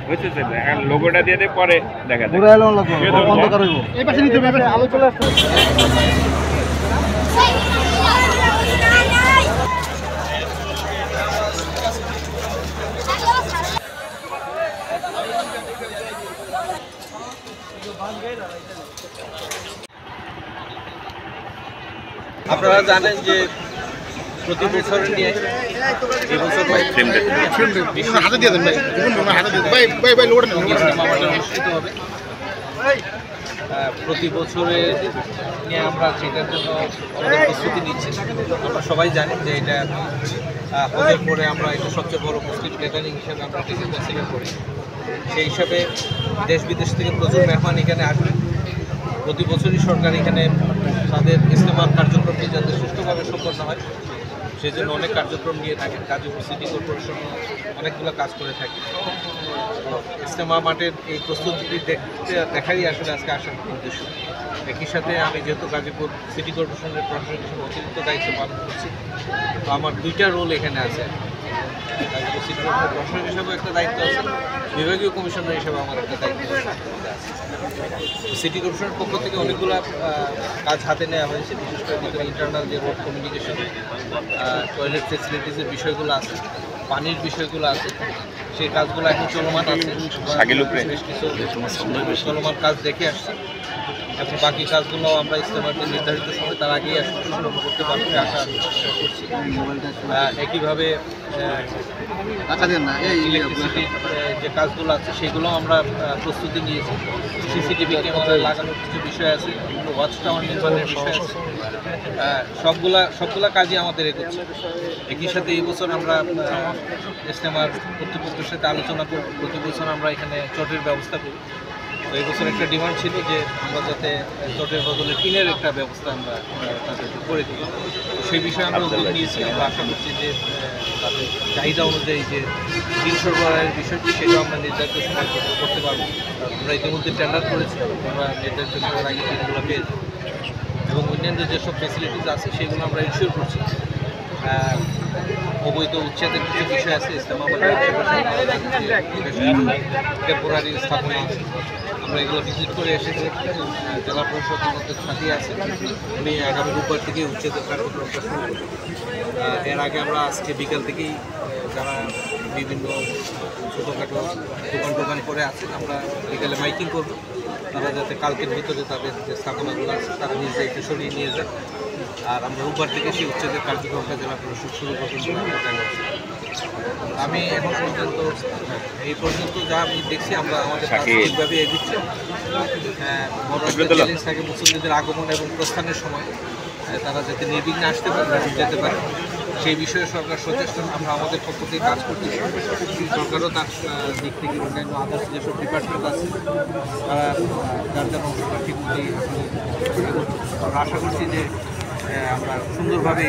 হয়েছে তো এখন লোগোটা দিয়ে দে পরে দেখা যাবে পুরো এলো লোগো বন্ধ করব এই পাশে নিতে হবে আলো চলে আসছে আপনারা জানেন যে প্রতি বছর নিয়ে এবছর হাতে দিয়ে দেন ভাই হাতে দিয়ে ভাই ভাই ভাই লোড নেন অনুষ্ঠিত হবে। প্রতি বছরের নিয়ে আমরা সেটার জন্য আমাদের প্রস্তুতি নিচ্ছি। আমরা সবাই জানি যে এটা হজের পরে আমরা এটা সবচেয়ে বড় মুসলিম গ্যাদারিং হিসেবে আমরা এটাকে কনসিডার করি। সেই হিসাবে দেশ বিদেশ থেকে প্রচুর মেহমান এখানে আসবে। প্রতি বছরই সরকার এখানে তাদের ইজতেমার কার্যক্রমটি যাতে সুষ্ঠুভাবে সম্পন্ন হয় সেই জন্য অনেক কার্যক্রম নিয়ে থাকেন। গাজীপুর সিটি কর্পোরেশন অনেকগুলো কাজ করে থাকে। ইজতেমা মাঠের এই প্রস্তুতি দেখারই আসলে আজকে আসার উদ্দেশ্য। একই সাথে আমি যেহেতু গাজীপুর সিটি কর্পোরেশনের প্রশাসক হিসেবে অতিরিক্ত দায়িত্ব পালন করছি, তো আমার দুইটা রোল এখানে আছে। গাজীপুর সিটি কর্পোরেশনের প্রশাসক হিসেবে একটা দায়িত্ব আছে, বিভাগীয় কমিশনার হিসেবে আমার একটা দায়িত্ব আছে। সিটি কর্পোরেশনের পক্ষ থেকে অনেকগুলো কাজ হাতে নেওয়া হয়েছে, বিশেষ করে ভিতরে ইন্টারনাল যে রোড কমিউনিকেশন, টয়লেট ফেসিলিটিসের বিষয়গুলো আছে, পানির বিষয়গুলো আছে, সেই কাজগুলো এখন চলমান আছে। বেশ কিছু চলমান কাজ দেখে আসছি। এখন বাকি কাজগুলো আমরা ইজতেমার যে নির্ধারিত সময় তার আগেই আসলে সম্পন্ন করতে পারবো আশা করছি। একইভাবে ইলেকট্রিসিটির যে কাজগুলো আছে সেগুলো আমরা প্রস্তুতি নিয়েছি। সিসিটিভি ক্যামেরা লাগানোর কিছু বিষয় আছে, ওয়াচ টাওয়ার নির্মাণের বিষয় আছে। সবগুলা কাজই আমাদের এগোচ্ছে। একই সাথে এই বছর আমরা ইজতেমার কর্তৃপক্ষের সাথে আলোচনা করব। প্রতি বছর আমরা এখানে চটের ব্যবস্থা করি। তো এই বছর একটা ডিমান্ড ছিল যে আমরা যাতে চটের বদলে টিনের একটা ব্যবস্থা আমরা তাদেরকে করে দিই। সেই বিষয়ে আমরা উদ্যোগ নিয়েছি। আমরা আশা করছি যে তাদের চাহিদা অনুযায়ী যে টিন সরবরাহের বিষয়টি সেটাও আমরা নির্ধারিত সময় করতে পারবো। আমরা ইতিমধ্যে টেন্ডার করেছি, আমরা নির্ধারিত সময়ের আগে টিনগুলো পেয়ে যাবো এবং অন্যান্য যেসব ফেসিলিটিস আছে সেগুলো আমরা ইনশিওর করছি। অবৈধ উচ্ছেদের কিছু বিষয় আছে, ইসলামাবাদের টেম্পোরারি স্থাপনা আছে, আমরা এগুলো ভিজিট করে এসেছি। জেলা পরিষদ আমাদের সাথে আছে, উনি আগামী রোববার থেকে উচ্ছেদের কার্যক্রমটা শুরু করব। এর আগে আমরা আজকে বিকাল থেকেই যারা বিভিন্ন ছোটোখাটো দোকান করে আছেন আমরা বিকালে মাইকিং করব, তারা যাতে কালকের ভিতরে তাদের যে স্থাপনাগুলো আছে তারা নিজ দায়িত্বে সরিয়ে নিয়ে যায়। আর আমরা রোববার থেকে সেই উচ্ছেদের কার্যক্রমটা জেলা পরিষদ শুরু করবেন বলে আমরা জানাচ্ছি। আমি এখন পর্যন্ত এই পর্যন্ত যা আমি দেখছি আমরা আমাদের কাজ ঠিকভাবে এগোচ্ছি। বড় একটা চ্যালেঞ্জ থাকে মুসল্লিদের আগমন এবং প্রস্থানের সময় তারা যাতে নির্বিঘ্নে আসতে পারে যেতে পারে সেই বিষয়ে সরকার সচেষ্ট। আমরা আমাদের পক্ষ থেকে কাজ করছি, সরকারও তার দিক থেকে অন্যান্য আদার্স যেসব ডিপার্টমেন্ট আছে তারা যার যার অংশটা ঠিকমতোই আমরা আশা করছি যে আমরা সুন্দরভাবে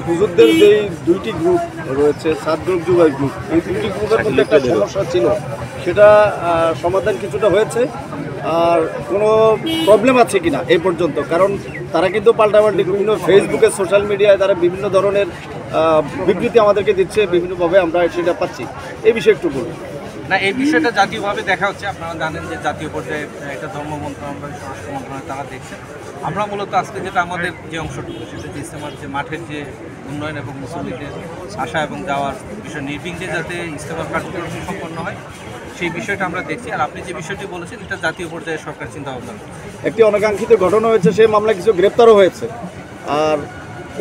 হুজুরদের যে দুইটি গ্রুপ রয়েছে, সাত গ্রুপ যুবাই গ্রুপ, এই দুইটি গ্রুপের মধ্যে একটা সমস্যা ছিল, সেটা সমাধান কিছুটা হয়েছে। আর কোনো প্রবলেম আছে কিনা এই পর্যন্ত, কারণ তারা কিন্তু পাল্টাপাল্টি বিভিন্ন ফেসবুকে সোশ্যাল মিডিয়ায় তারা বিভিন্ন ধরনের বিবৃতি আমাদেরকে দিচ্ছে, বিভিন্নভাবে আমরা সেটা পাচ্ছি। এই বিষয়ে একটু বলুন। না, এই বিষয়টা জাতীয়ভাবে দেখা হচ্ছে। আপনারা জানেন যে জাতীয় পর্যায়ে এটা ধর্ম মন্ত্রণালয়, স্বরাষ্ট্র মন্ত্রণালয় তারা দেখছেন। আমরা মূলত আজকে যেটা আমাদের যে অংশটুকু সেটা যে ইজতেমার যে মাঠের যে উন্নয়ন এবং মুসল্লিদের আসা এবং যাওয়ার বিষয় নির্বিঘ্নে যাতে ইজতেমার কার্যক্রম সম্পন্ন হয় সেই বিষয়টা আমরা দেখছি। আর আপনি যে বিষয়টি বলেছেন এটা জাতীয় পর্যায়ে সরকার চিন্তা ভাবনা করছে। একটি অনাকাঙ্ক্ষিত ঘটনা হয়েছে, সেই মামলায় কিছু গ্রেপ্তারও হয়েছে। আর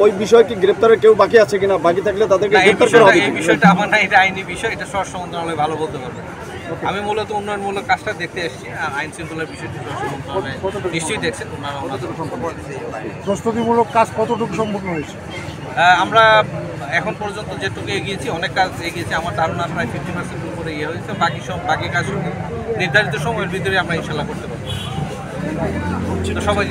ওই বিষয় কি গ্রেপ্তারের কেউ বাকি আছে কিনা, বাকি থাকলে তাদেরকে গ্রেপ্তার করা হবে? এই বিষয়টা আমার না, এটা আইনি বিষয়, এটা স্বরাষ্ট্র মন্ত্রণালয় ভালো বলতে পারবে। আমি মূলত উন্নয়নমূলক কাজটা দেখতে এসেছি, আর আইন শৃঙ্খলার বিষয়টি স্বরাষ্ট্র মন্ত্রণালয় নিশ্চয়ই দেখছেন। প্রস্তুতিমূলক কাজ কতটুকু সম্পূর্ণ হয়েছে? আমরা এখন পর্যন্ত যেটুকু এগিয়েছি, অনেক কাজ এগিয়েছি। আমার ধারণা প্রায় 50% উপরে ইয়ে হয়েছে। বাকি কাজ নির্ধারিত সময়ের ভিতরে আমরা ইনশাল্লাহ করতে পারবো। সবাই